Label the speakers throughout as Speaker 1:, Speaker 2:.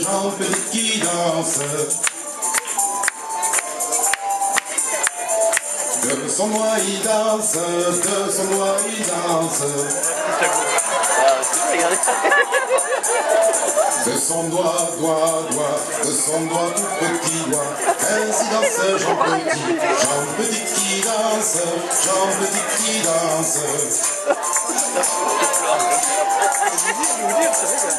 Speaker 1: Jean Petit qui danse. De son doigt il danse, de son doigt il danse. De son doigt, de son doigt tout petit doigt, ainsi danse Jean Petit. Jean Petit qui danse, Jean Petit qui danse.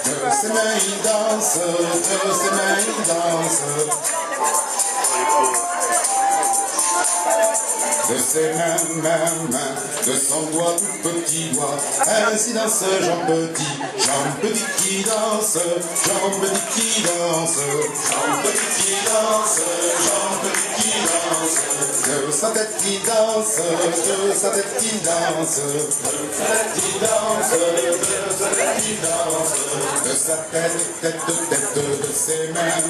Speaker 1: De ses mains il danse, de ses mains il danse. De ses mains, de son doigt tout petit doigt, ainsi danse Jean Petit. Jean Petit qui danse, Jean Petit qui danse. Jean Petit qui danse, Jean Petit qui danse. De sa tête qui danse, de sa tête qui danse. De sa tête qui danse, de sa tête qui danse. De sa tête, de ses mains,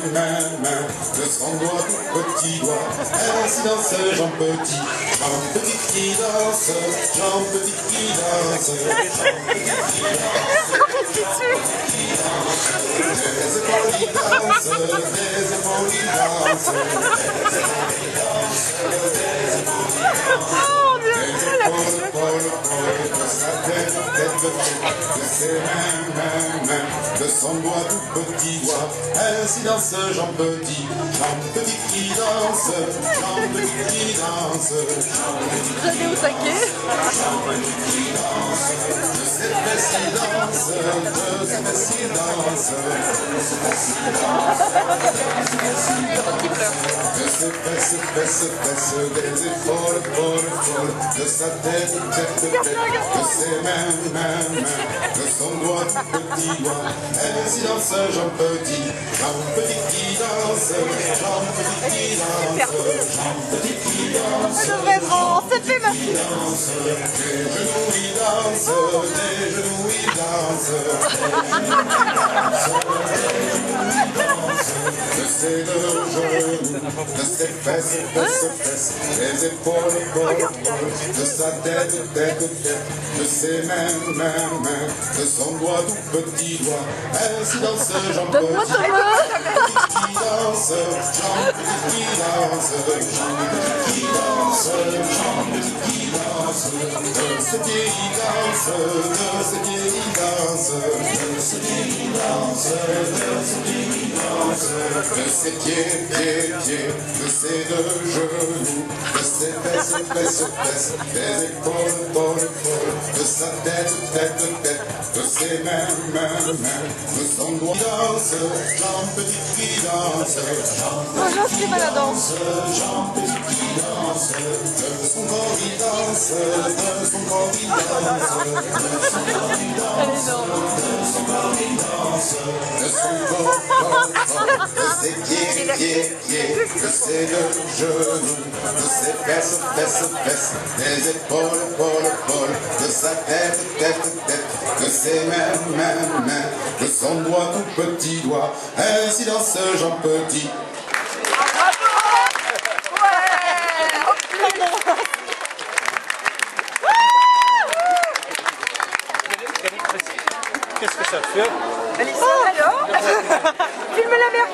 Speaker 1: de son doigt tout petit doigt, ainsi danse Jean Petit. Jean Petit qui danse, Jean Petit qui danse. Jean Petit qui danse. Des épaules il danse, des épaules il danse. De sa tête, de ses mains, de son doigt tout petit doigt, ainsi danse Jean Petit. Jean Petit qui danse, Jean Petit qui danse.
Speaker 2: J'allais au taquet.
Speaker 1: Jean Petit qui danse, de ses fesses il danse, de ses fesses il danse. De ses fesses, des épaules, de sa tête, de ses mains, de son doigt tout petit doigt, ainsi danse Jean Petit. Jean Petit qui danse, Jean Petit qui danse. Jean Petit qui danse.
Speaker 2: Je devrais être en CP, merci.
Speaker 1: Des genoux il danse, des genoux il danse. De ses deux genoux, de ses fesses, des épaules, de sa tête, de ses mains, de son doigt tout petit doigt, ainsi danse Jean Petit.
Speaker 2: Donne-moi ton
Speaker 1: Qui danse, Jean Petit qui danse, Jean Petit qui danse, Jean Petit qui danse. De ses pieds il danse, de ses pieds il danse, de ses pieds il danse, de ses pieds il danse. De ses pieds, de ses deux genoux, de ses fesses, des épaules, de sa tête, de ses mains, de son doigt danse, Jean Petit qui danse.
Speaker 2: Moi j'inscris à la danse.
Speaker 1: Jean Petit qui danse, de son corps il danse, de son corps il danse, de son corps il danse, de son corps il danse, de son corps, de ses pieds, de ses deux genoux, de ses fesses, des épaules, de sa tête, de ses mains, de son doigt tout petit doigt, ainsi danse Jean Petit.
Speaker 3: Qu'est-ce que ça fait?
Speaker 2: Alors, filme la mer.